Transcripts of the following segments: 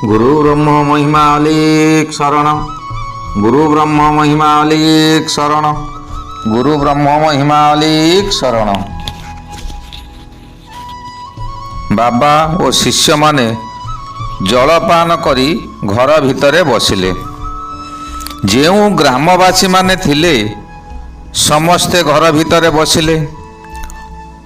गुरु ब्रह्म महिमालिक शरण, गुरु ब्रह्म महिमालिक शरण, गुरु ब्रह्म महिमालिक शरण। बाबा ओ शिष्य माने जलपान करी घर भितरे बसिले। ଯେଉଁ ଗ୍ରାମବାସୀ ମାନେ ଥିଲେ ସମସ୍ତେ ଘର ଭିତରେ ବସିଲେ।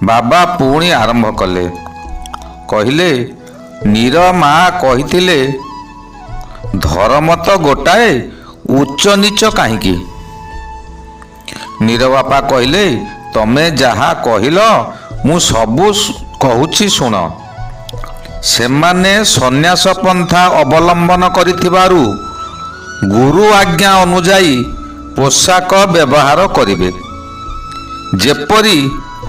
ବାବା ପୁଣି ଆରମ୍ଭ କଲେ, କହିଲେ ନୀର ମା କହିଥିଲେ ଧର୍ମ ତ ଗୋଟାଏ, ଉଚ୍ଚ ନିଚ କାହିଁକି? ନୀର ବାପା କହିଲେ ତମେ ଯାହା କହିଲ ମୁଁ ସବୁ କହୁଛି ଶୁଣ। ସେମାନେ ସନ୍ନ୍ୟାସ ପନ୍ଥା ଅବଲମ୍ବନ କରିଥିବାରୁ ଗୁରୁ ଆଜ୍ଞା ଅନୁଯାୟୀ ପୋଷାକ ବ୍ୟବହାର କରିବେ। ଯେପରି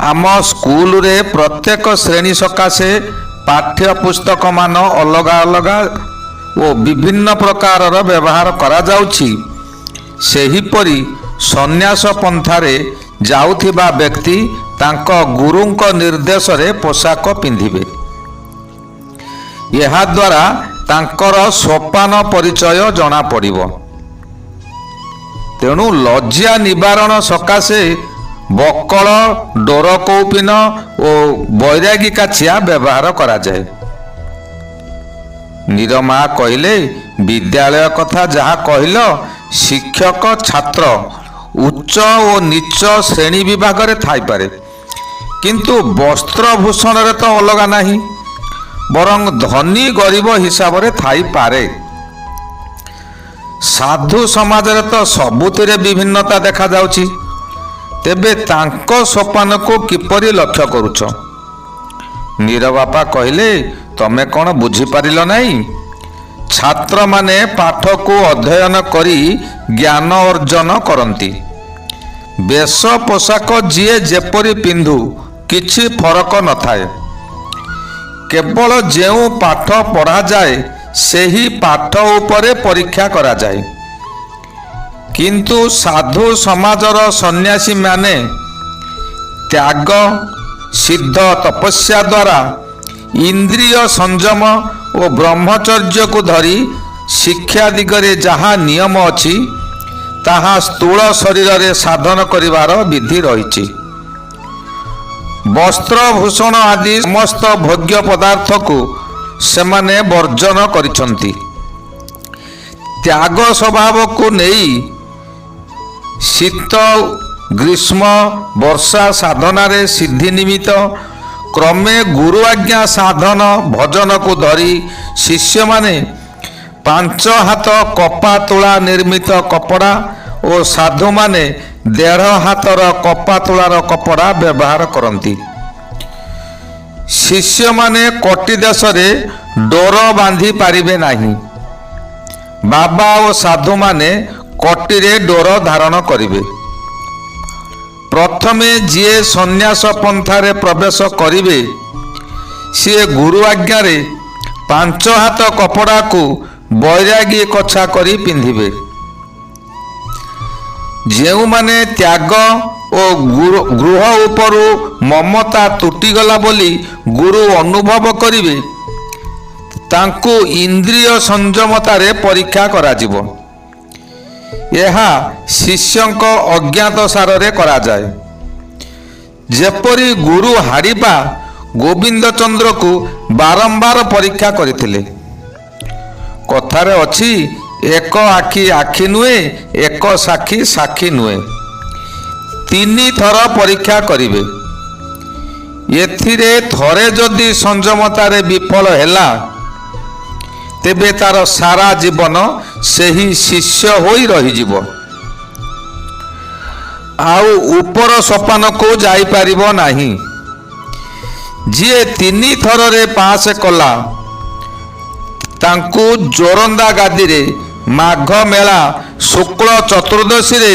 ଆମ ସ୍କୁଲରେ ପ୍ରତ୍ୟେକ ଶ୍ରେଣୀ ସକାଶେ ପାଠ୍ୟ ପୁସ୍ତକମାନ ଅଲଗା ଅଲଗା ଓ ବିଭିନ୍ନ ପ୍ରକାରର ବ୍ୟବହାର କରାଯାଉଛି, ସେହିପରି ସନ୍ନ୍ୟାସ ପନ୍ଥାରେ ଯାଉଥିବା ବ୍ୟକ୍ତି ତାଙ୍କ ଗୁରୁଙ୍କ ନିର୍ଦ୍ଦେଶରେ ପୋଷାକ ପିନ୍ଧିବେ। ଏହାଦ୍ୱାରା ତାଙ୍କର ସୋପାନ ପରିଚୟ ଜଣାପଡ଼ିବ। ତେଣୁ ଲଜ୍ଜା ନିବାରଣ ସକାଶେ ବକଳ, ଡୋର କୌପିନ ଓ ବୈରାଗୀ କାଛିଆ ବ୍ୟବହାର କରାଯାଏ। ନୀରମା କହିଲେ ବିଦ୍ୟାଳୟ କଥା ଯାହା କହିଲ, ଶିକ୍ଷକ ଛାତ୍ର ଉଚ୍ଚ ଓ ନୀଚ ଶ୍ରେଣୀ ବିଭାଗରେ ଥାଇପାରେ, କିନ୍ତୁ ବସ୍ତ୍ରଭୂଷଣରେ ତ ଅଲଗା ନାହିଁ, ବରଂ ଧନୀ ଗରିବ ହିସାବରେ ଥାଇପାରେ। ସାଧୁ ସମାଜରେ ତ ସବୁଥିରେ ବିଭିନ୍ନତା ଦେଖାଯାଉଛି। ତେବେ ତାଙ୍କ ସୋପାନକୁ କିପରି ଲକ୍ଷ୍ୟ କରୁଛ? ନୀର ବାପା କହିଲେ ତମେ କ'ଣ ବୁଝିପାରିଲ ନାହିଁ? ଛାତ୍ରମାନେ ପାଠକୁ ଅଧ୍ୟୟନ କରି ଜ୍ଞାନ ଅର୍ଜନ କରନ୍ତି। ବେଶ ପୋଷାକ ଯିଏ ଯେପରି ପିନ୍ଧୁ କିଛି ଫରକ ନଥାଏ। କେବଳ ଯେଉଁ ପାଠ ପଢ଼ାଯାଏ ସେହି ପାଠ ଉପରେ ପରୀକ୍ଷା କରାଯାଏ। କିନ୍ତୁ ସାଧୁ ସମାଜର ସନ୍ନ୍ୟାସୀମାନେ ତ୍ୟାଗ, ସିଦ୍ଧ ତପସ୍ୟା ଦ୍ୱାରା ଇନ୍ଦ୍ରିୟ ସଂଯମ ଓ ବ୍ରହ୍ମଚର୍ଯ୍ୟକୁ ଧରି ଶିକ୍ଷା ଦିଗରେ ଯାହା ନିୟମ ଅଛି ତାହା ସ୍ଥୂଳ ଶରୀରରେ ସାଧନ କରିବାର ବିଧି ରହିଛି। ବସ୍ତ୍ରଭୂଷଣ ଆଦି ସମସ୍ତ ଭୋଗ୍ୟ ପଦାର୍ଥକୁ ସେମାନେ ବର୍ଜନ କରିଛନ୍ତି। ତ୍ୟାଗ ସ୍ୱଭାବକୁ ନେଇ ଶୀତ, ଗ୍ରୀଷ୍ମ, ବର୍ଷା ସାଧନାରେ ସିଦ୍ଧି ନିମିତ୍ତ କ୍ରମେ ଗୁରୁ ଆଜ୍ଞା ସାଧନ ଭଜନକୁ ଧରି ଶିଷ୍ୟମାନେ 5 ହାତ କପା ତୁଳା ନିର୍ମିତ କପଡ଼ା ଓ ସାଧୁମାନେ 1.5 ହାତର କପା ତୁଳାର କପଡ଼ା ବ୍ୟବହାର କରନ୍ତି। ଶିଷ୍ୟମାନେ କଟି ଦେଶରେ ଡୋର ବାନ୍ଧି ପାରିବେ ନାହିଁ। ବାବା ଓ ସାଧୁମାନେ କଟିରେ ଡୋର ଧାରଣ କରିବେ। ପ୍ରଥମେ ଯିଏ ସନ୍ନ୍ୟାସ ପନ୍ଥାରେ ପ୍ରବେଶ କରିବେ ସିଏ ଗୁରୁ ଆଜ୍ଞାରେ 5 ହାତ କପଡ଼ାକୁ ବୈରାଗୀ କଛା କରି ପିନ୍ଧିବେ। ଯେଉଁମାନେ ତ୍ୟାଗ ଓ ଗୃହ ଉପରୁ ମମତା ତୁଟିଗଲା ବୋଲି ଗୁରୁ ଅନୁଭବ କରିବେ ତାଙ୍କୁ ଇନ୍ଦ୍ରିୟ ସଂଯମତାରେ ପରୀକ୍ଷା କରାଯିବ। ଏହା ଶିଷ୍ୟଙ୍କ ଅଜ୍ଞାତସାରରେ କରାଯାଏ। ଯେପରି ଗୁରୁ ହାଡ଼ିପା ଗୋବିନ୍ଦ ଚନ୍ଦ୍ରକୁ ବାରମ୍ବାର ପରୀକ୍ଷା କରିଥିଲେ। କଥାରେ ଅଛି ଏକ ଆଖି ଆଖି ନୁହେଁ, ଏକ ସାକ୍ଷୀ ସାକ୍ଷୀ ନୁହେଁ। 3 ଥର ପରୀକ୍ଷା କରିବେ। ଏଥିରେ ଥରେ ଯଦି ସଂଯମତାରେ ବିଫଳ ହେଲା ତେବେ ତାର ସାରା ଜୀବନ ସେହି ଶିଷ୍ୟ ହୋଇ ରହିଯିବ, ଆଉ ଉପର ସୋପାନକୁ ଯାଇପାରିବ ନାହିଁ। ଯିଏ 3 ଥରରେ ପାସ୍ କଲା ତାଙ୍କୁ ଜୋରନ୍ଦା ଗାଦିରେ ମାଘ ମେଳା ଶୁକ୍ଳ ଚତୁର୍ଦ୍ଦଶୀରେ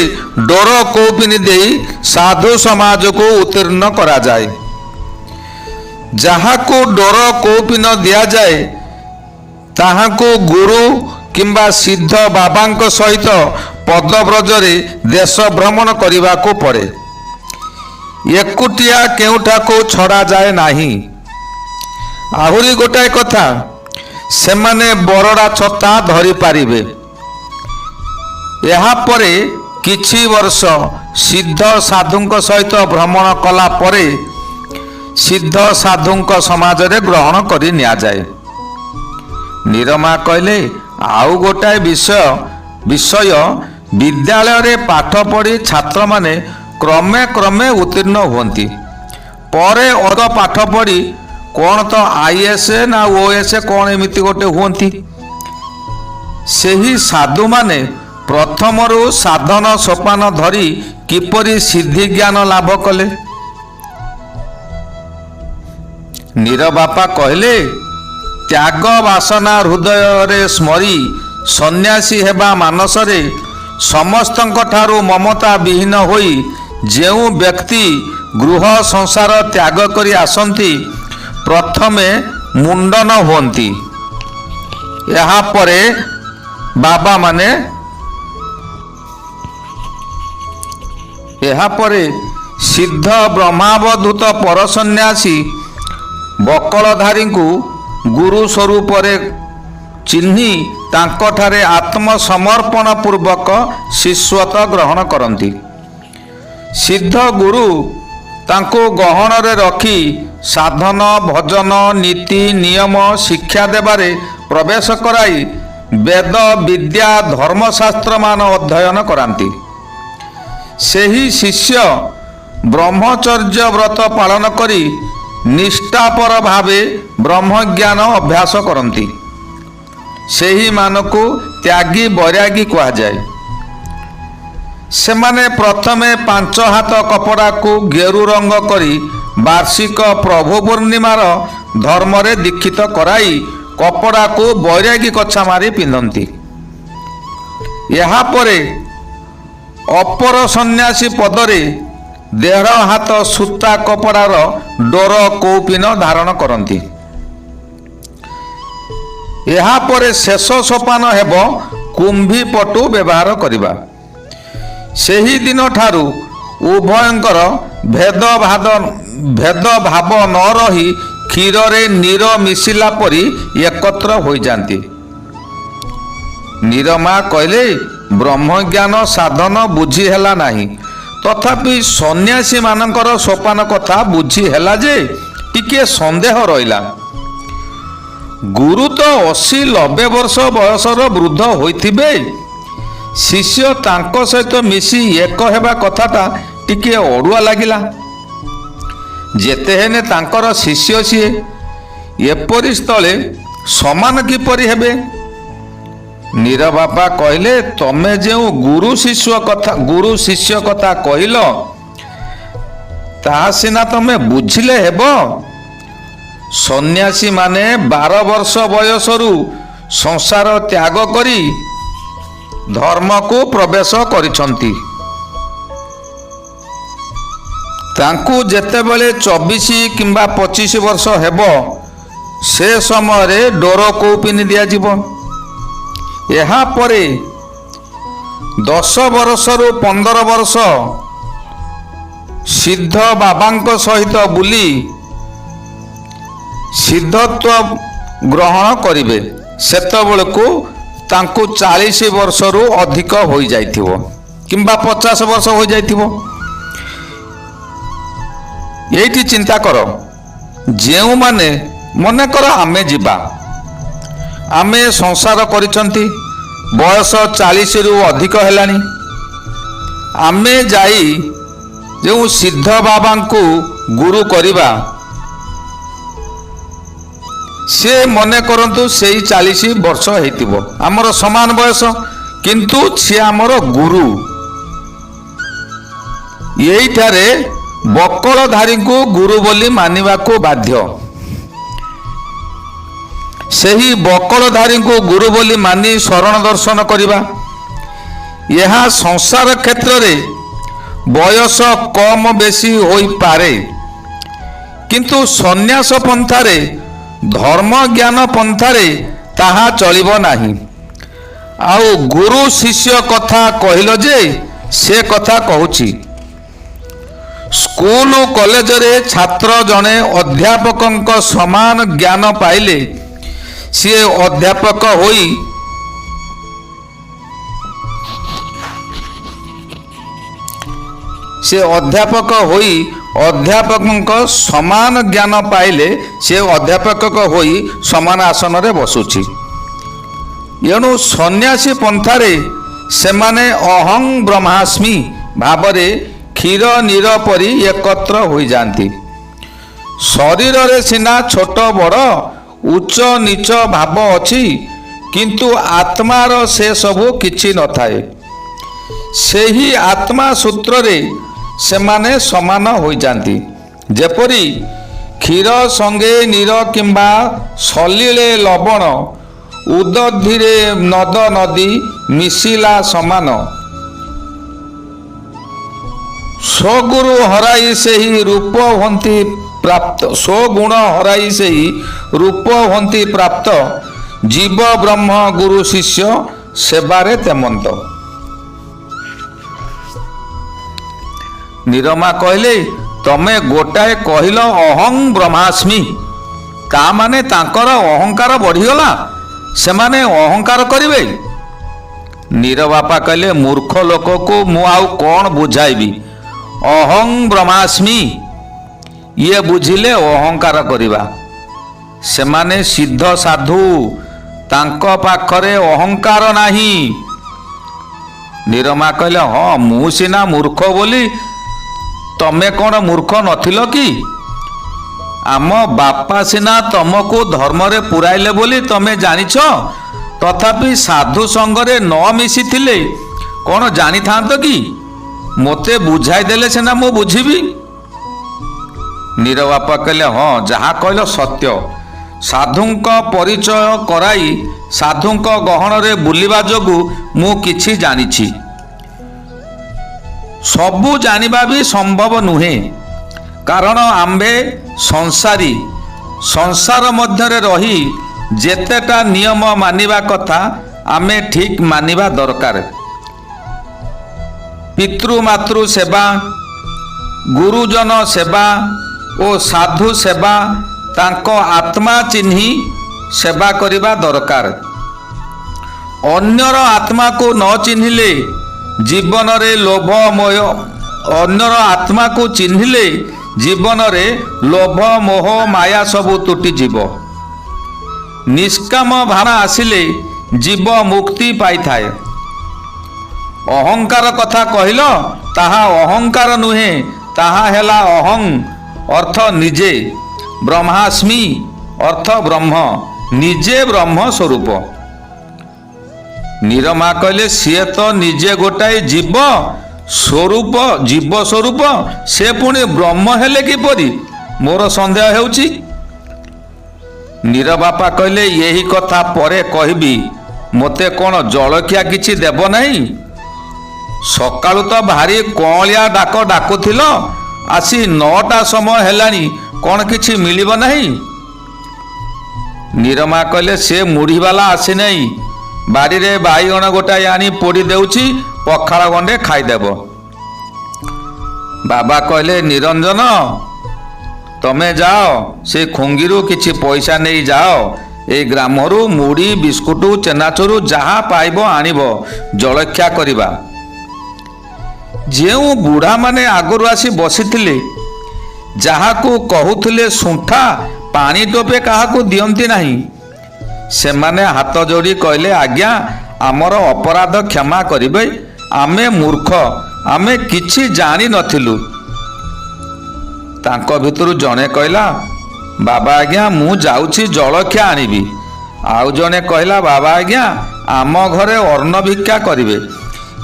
ଡୋର କୌପିନି ଦେଇ ସାଧୁ ସମାଜକୁ ଉତ୍ତୀର୍ଣ୍ଣ କରାଯାଏ। ଯାହାକୁ ଡୋର କୌପିନ ଦିଆଯାଏ ତାହାଙ୍କୁ ଗୁରୁ କିମ୍ବା ସିଦ୍ଧ ବାବାଙ୍କ ସହିତ ପଦବ୍ରଜରେ ଦେଶ ଭ୍ରମଣ କରିବାକୁ ପଡ଼େ। ଏକୁଟିଆ କେଉଁଠାକୁ ଛଡ଼ାଯାଏ ନାହିଁ। ଆହୁରି ଗୋଟାଏ କଥା, ସେମାନେ ବରଡ଼ା ଛତା ଧରିପାରିବେ। ଏହାପରେ କିଛି ବର୍ଷ ସିଦ୍ଧ ସାଧୁଙ୍କ ସହିତ ଭ୍ରମଣ କଲା ପରେ ସିଦ୍ଧ ସାଧୁଙ୍କ ସମାଜରେ ଗ୍ରହଣ କରି ନିଆଯାଏ। ନିରମା କହିଲେ, ଆଉ ଗୋଟାଏ ବିଷୟ ବିଦ୍ୟାଳୟରେ ପାଠ ପଢ଼ି ଛାତ୍ରମାନେ କ୍ରମେ କ୍ରମେ ଉତ୍ତୀର୍ଣ୍ଣ ହୁଅନ୍ତି। ପରେ ଅଧ ପାଠ ପଢ଼ି କ'ଣ ତ IAS ନା OS କ'ଣ ଏମିତି ଗୋଟେ ହୁଅନ୍ତି। ସେହି ସାଧୁମାନେ ପ୍ରଥମରୁ ସାଧନ ସୋପାନ ଧରି କିପରି ସିଦ୍ଧି ଜ୍ଞାନ ଲାଭ କଲେ? ନୀର ବାପା କହିଲେ, ତ୍ୟାଗ ବାସନା ହୃଦୟରେ ସ୍ମରି ସନ୍ନ୍ୟାସୀ ହେବା ମାନସରେ ସମସ୍ତଙ୍କ ଠାରୁ ମମତା ବିହୀନ ହୋଇ ଯେଉଁ ବ୍ୟକ୍ତି ଗୃହ ସଂସାର ତ୍ୟାଗ କରି ଆସନ୍ତି ପ୍ରଥମେ ମୁଣ୍ଡନ ହୁଅନ୍ତି। ଏହାପରେ ସିଦ୍ଧ ବ୍ରହ୍ମାବଧୂତ ପର ସନ୍ନ୍ୟାସୀ ବକଳଧାରୀଙ୍କୁ ଗୁରୁ ସ୍ୱରୂପରେ ଚିହ୍ନି ତାଙ୍କଠାରେ ଆତ୍ମସମର୍ପଣ ପୂର୍ବକ ଶିଷ୍ୟତ୍ୱ ଗ୍ରହଣ କରନ୍ତି। ସିଦ୍ଧ ଗୁରୁ ତାଙ୍କୁ ଗହଣରେ ରଖି ସାଧନ ଭଜନ ନୀତି ନିୟମ ଶିକ୍ଷା ଦେବାରେ ପ୍ରବେଶ କରାଇ ବେଦ ବିଦ୍ୟା ଧର୍ମଶାସ୍ତ୍ରମାନ ଅଧ୍ୟୟନ କରାନ୍ତି। ସେହି ଶିଷ୍ୟ ବ୍ରହ୍ମଚର୍ଯ୍ୟ ବ୍ରତ ପାଳନ କରି ନିଷ୍ଠାପର ଭାବେ ବ୍ରହ୍ମଜ୍ଞାନ ଅଭ୍ୟାସ କରନ୍ତି। ସେହିମାନଙ୍କୁ ତ୍ୟାଗୀ ବୈରାଗୀ କୁହାଯାଏ। ସେମାନେ ପ୍ରଥମେ 5 ହାତ କପଡ଼ାକୁ ଗେରୁ ରଙ୍ଗ କରି ବାର୍ଷିକ ପ୍ରଭୁ ପୂର୍ଣ୍ଣିମାର ଧର୍ମରେ ଦୀକ୍ଷିତ କରାଇ କପଡ଼ାକୁ ବୈରାଗୀ କଛା ମାରି ପିନ୍ଧନ୍ତି। ଏହାପରେ ଅପର ସନ୍ନ୍ୟାସୀ ପଦରେ 1.5 ହାତ ସୂତା କପଡ଼ାର ଡୋର କୌପିନ ଧାରଣ କରନ୍ତି। ଏହାପରେ ଶେଷ ସୋପାନ ହେବ କୁମ୍ଭୀ ପଟୁ ବ୍ୟବହାର କରିବା। ସେହି ଦିନ ଠାରୁ ଉଭୟଙ୍କର ଭେଦଭାବ ନ ରହି କ୍ଷୀରରେ ନୀର ମିଶିଲା ପରି ଏକତ୍ର ହୋଇଯାନ୍ତି। ନିରମା କହିଲେ, ବ୍ରହ୍ମଜ୍ଞାନ ସାଧନ ବୁଝି ହେଲା ନାହିଁ, ତଥାପି ସନ୍ନ୍ୟାସୀମାନଙ୍କର ସୋପାନ କଥା ବୁଝି ହେଲା ଯେ ଟିକିଏ ସନ୍ଦେହ ରହିଲା। ଗୁରୁ ତ 80-90 ବର୍ଷ ବୟସର ବୃଦ୍ଧ ହୋଇଥିବେ, ଶିଷ୍ୟ ତାଙ୍କ ସହିତ ମିଶି ଏକ ହେବା କଥାଟା ଟିକିଏ ଅଡ଼ୁଆ ଲାଗିଲା। ଯେତେ ହେଲେ ତାଙ୍କର ଶିଷ୍ୟ ସିଏ, ଏପରି ସ୍ଥଳେ ସମାନ କିପରି ହେବେ? ନୀର ବାପା କହିଲେ, ତମେ ଯେଉଁ ଗୁରୁ ଶିଷ୍ୟ କଥା କହିଲ ତାହା ସିନା ତମେ ବୁଝିଲେ ହେବ। ସନ୍ନ୍ୟାସୀମାନେ 12 ବର୍ଷ ବୟସରୁ ସଂସାର ତ୍ୟାଗ କରି ଧର୍ମକୁ ପ୍ରବେଶ କରିଛନ୍ତି। ତାଙ୍କୁ ଯେତେବେଳେ 24 କିମ୍ବା 25 ବର୍ଷ ହେବ ସେ ସମୟରେ ଡୋର କୌପିନି ଦିଆଯିବ। ଏହାପରେ 10 ବର୍ଷରୁ 15 ବର୍ଷ ସିଦ୍ଧ ବାବାଙ୍କ ସହିତ ବୁଲି ସିଦ୍ଧତ୍ୱ ଗ୍ରହଣ କରିବେ। ସେତେବେଳକୁ ତାଙ୍କୁ 40 ବର୍ଷରୁ ଅଧିକ ହୋଇଯାଇଥିବ କିମ୍ବା 50 ବର୍ଷ ହୋଇଯାଇଥିବ। ଏଇଠି ଚିନ୍ତା କର, ଯେଉଁମାନେ ମନେକର ଆମେ ଯିବା, ଆମେ ସଂସାର କରିଛନ୍ତି, ବୟସ 40ରୁ ଅଧିକ ହେଲାଣି, ଆମେ ଯାଇ ଯେଉଁ ସିଦ୍ଧ ବାବାଙ୍କୁ ଗୁରୁ କରିବା, ସେ ମନେ କରନ୍ତୁ ସେଇ 40 ବର୍ଷ ହେଇଥିବ, ଆମର ସମାନ ବୟସ, କିନ୍ତୁ ସିଏ ଆମର ଗୁରୁ। ଏଇଠାରେ ବକଳଧାରୀଙ୍କୁ ଗୁରୁ ବୋଲି ମାନିବାକୁ ବାଧ୍ୟ। ସେହି ବକଳଧାରୀଙ୍କୁ ଗୁରୁ ବୋଲି ମାନି ଶରଣ ଦର୍ଶନ କରିବା। ଏହା ସଂସାର କ୍ଷେତ୍ରରେ ବୟସ କମ ବେଶୀ ହୋଇପାରେ, କିନ୍ତୁ ସନ୍ନ୍ୟାସ ପନ୍ଥାରେ ଧର୍ମ ଜ୍ଞାନ ପନ୍ଥାରେ ତାହା ଚଳିବ ନାହିଁ। ଆଉ ଗୁରୁ ଶିଷ୍ୟ କଥା କହିଲ ଯେ ସେ କଥା କହୁଛି, ସ୍କୁଲ କଲେଜରେ ଛାତ୍ର ଜଣେ ଅଧ୍ୟାପକଙ୍କ ସମାନ ଜ୍ଞାନ ପାଇଲେ ସିଏ ଅଧ୍ୟାପକ ହୋଇ ଅଧ୍ୟାପକଙ୍କ ସମାନ ଜ୍ଞାନ ପାଇଲେ ସେ ଅଧ୍ୟାପକ ହୋଇ ସମାନ ଆସନରେ ବସୁଛି। ଏଣୁ ସନ୍ନ୍ୟାସୀ ପନ୍ଥାରେ ସେମାନେ ଅହଂ ବ୍ରହ୍ମାସ୍ମି ଭାବରେ କ୍ଷୀର ନୀର ପରି ଏକତ୍ର ହୋଇଯାନ୍ତି। ଶରୀରରେ ସିନା ଛୋଟ ବଡ଼ ଉଚ୍ଚ ନୀଚ ଭାବ ଅଛି, କିନ୍ତୁ ଆତ୍ମାର ସେ ସବୁ କିଛି ନଥାଏ। ସେହି ଆତ୍ମା ସୂତ୍ରରେ ସେମାନେ ସମାନ ହୋଇଯାନ୍ତି। ଯେପରି କ୍ଷୀର ସଙ୍ଗେ ନୀର କିମ୍ବା ସଲିଳେ ଲବଣ ଉଦଧିରେ ନଦ ନଦୀ ମିଶିଲା ସମାନ। ସ୍ୱଗୁରୁ ହରାଇ ସେହି ରୂପ ହୁଅନ୍ତି ପ୍ରାପ୍ତ, ସ୍ୱଗୁଣ ହରାଇ ସେହି ରୂପ ହୁଅନ୍ତି ପ୍ରାପ୍ତ। ଜୀବ ବ୍ରହ୍ମ ଗୁରୁ ଶିଷ୍ୟ ସେବାରେ ତେମନ୍ତ। ନିରମା କହିଲେ, ତମେ ଗୋଟାଏ କହିଲ ଅହଂ ବ୍ରହ୍ମାସ୍ମି, ତା ମାନେ ତାଙ୍କର ଅହଙ୍କାର ବଢ଼ିଗଲା, ସେମାନେ ଅହଙ୍କାର କରିବେ? ନିରବାପା କହିଲେ, ମୂର୍ଖ ଲୋକକୁ ମୁଁ ଆଉ କ'ଣ ବୁଝାଇବି? ଅହଂ ବ୍ରହ୍ମାସ୍ମି ଇଏ ବୁଝିଲେ ଅହଙ୍କାର କରିବା। ସେମାନେ ସିଦ୍ଧ ସାଧୁ, ତାଙ୍କ ପାଖରେ ଅହଙ୍କାର ନାହିଁ। ନିରମା କହିଲେ, ହଁ ମୁଁ ସିନା ମୂର୍ଖ ବୋଲି ତମେ କ'ଣ ମୂର୍ଖ ନଥିଲ କି? ଆମ ବାପା ସିନା ତମକୁ ଧର୍ମରେ ପୁରାଇଲେ ବୋଲି ତମେ ଜାଣିଛ, ତଥାପି ସାଧୁ ସଙ୍ଗରେ ନ ମିଶିଥିଲେ କ'ଣ ଜାଣିଥାନ୍ତ କି? ମୋତେ ବୁଝାଇ ଦେଲେ ସିନା ମୁଁ ବୁଝିବି। ନିରବାପା କହିଲେ, ହଁ ଯାହା କହିଲ ସତ୍ୟ। ସାଧୁଙ୍କ ପରିଚୟ କରାଇ ସାଧୁଙ୍କ ଗହଣରେ ବୁଲିବା ଯୋଗୁଁ ମୁଁ କିଛି ଜାଣିଛି। ସବୁ ଜାଣିବା ବି ସମ୍ଭବ ନୁହେଁ, କାରଣ ଆମ୍ଭେ ସଂସାରୀ। ସଂସାର ମଧ୍ୟରେ ରହି ଯେତେଟା ନିୟମ ମାନିବା କଥା ଆମେ ଠିକ୍ ମାନିବା ଦରକାର। ପିତୃମାତୃ ସେବା, ଗୁରୁଜନ ସେବା ଓ ସାଧୁ ସେବା ତାଙ୍କ ଆତ୍ମା ଚିହ୍ନି ସେବା କରିବା ଦରକାର। ଅନ୍ୟର ଆତ୍ମାକୁ ନ ଚିହ୍ନିଲେ ଜୀବନରେ ଅନ୍ୟର ଆତ୍ମାକୁ ଚିହ୍ନିଲେ ଜୀବନରେ ଲୋଭ ମୋହ ମାୟା ସବୁ ତୁଟିଯିବ। ନିଷ୍କାମ ଭାବନା ଆସିଲେ ଜୀବ ମୁକ୍ତି ପାଇଥାଏ। ଅହଙ୍କାର କଥା କହିଲ, ତାହା ଅହଙ୍କାର ନୁହେଁ, ତାହା ହେଲା ଅହଂ ଅର୍ଥ ନିଜେ, ବ୍ରହ୍ମାସ୍ମି ଅର୍ଥ ବ୍ରହ୍ମ, ନିଜେ ବ୍ରହ୍ମ ସ୍ୱରୂପ। ନିରମା କହିଲେ, ସିଏ ତ ନିଜେ ଗୋଟାଏ ଜୀବ ସ୍ୱରୂପ, ସେ ପୁଣି ବ୍ରହ୍ମ ହେଲେ କିପରି? ମୋର ସନ୍ଦେହ ହେଉଛି। ନିରବାପା କହିଲେ, ଏହି କଥା ପରେ କହିବି। ମୋତେ କ'ଣ ଜଳଖିଆ କିଛି ଦେବ ନାହିଁ? ସକାଳୁ ତ ଭାରି କଅଁଳିଆ ଡାକ ଡାକୁଥିଲ, ଆସି 9ଟା ସମୟ ହେଲାଣି, କ'ଣ କିଛି ମିଳିବ ନାହିଁ? ନିରମା କହିଲେ, ସେ ମୁଢ଼ିବାଲା ଆସିନାହିଁ, ବାଡ଼ିରେ ବାଇଗଣ ଗୋଟାଏ ଆଣି ପୋଡ଼ି ଦେଉଛି, ପଖାଳ ଗଣ୍ଡେ ଖାଇଦେବ। ବାବା କହିଲେ, ନିରଞ୍ଜନ ତମେ ଯାଅ, ସେ ଖୁଙ୍ଗିରୁ କିଛି ପଇସା ନେଇ ଯାଅ। ଏଇ ଗ୍ରାମରୁ ମୁଢ଼ି ବିସ୍କୁଟ ଚେନାଚୁରୁ ଯାହା ପାଇବ ଆଣିବ, ଜଳଖିଆ କରିବା। ଯେଉଁ ବୁଢ଼ାମାନେ ଆଗରୁ ଆସି ବସିଥିଲେ, ଯାହାକୁ କହୁଥିଲେ ଶୁଣ୍ଠା, ପାଣି ଟୋପେ କାହାକୁ ଦିଅନ୍ତି ନାହିଁ, ସେମାନେ ହାତ ଯୋଡ଼ି କହିଲେ, ଆଜ୍ଞା ଆମର ଅପରାଧ କ୍ଷମା କରିବେ, ଆମେ ମୂର୍ଖ, ଆମେ କିଛି ଜାଣିନଥିଲୁ। ତାଙ୍କ ଭିତରୁ ଜଣେ କହିଲା, ବାବା ଆଜ୍ଞା ମୁଁ ଯାଉଛି ଜଳଖିଆ ଆଣିବି। ଆଉ ଜଣେ କହିଲା, ବାବା ଆଜ୍ଞା ଆମ ଘରେ ଅନ୍ନ ଭିକ୍ଷା କରିବେ,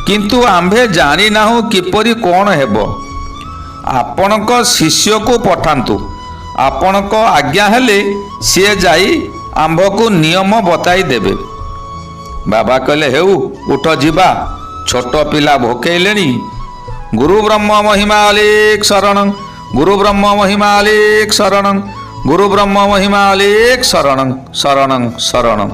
କିନ୍ତୁ ଆମ୍ଭେ ଜାଣିନାହୁଁ କିପରି କ'ଣ ହେବ। ଆପଣଙ୍କ ଶିଷ୍ୟକୁ ପଠାନ୍ତୁ, ଆପଣଙ୍କ ଆଜ୍ଞା ହେଲେ ସିଏ ଯାଇ ଆମ୍ଭକୁ ନିୟମ ବତାଇ ଦେବେ। ବାବା କହିଲେ, ହେଉ ଉଠ ଯିବା, ଛୋଟ ପିଲା ଭୋକେଇଲେଣି। ଗୁରୁ ବ୍ରହ୍ମ ମହିମା ଅଲେଖ ଶରଣଂ, ଗୁରୁ ବ୍ରହ୍ମ ମହିମା ଅଲେଖ ଶରଣଂ, ଗୁରୁ ବ୍ରହ୍ମ ମହିମା ଅଲେଖ ଶରଣଂ ଶରଣଂ ଶରଣଂ।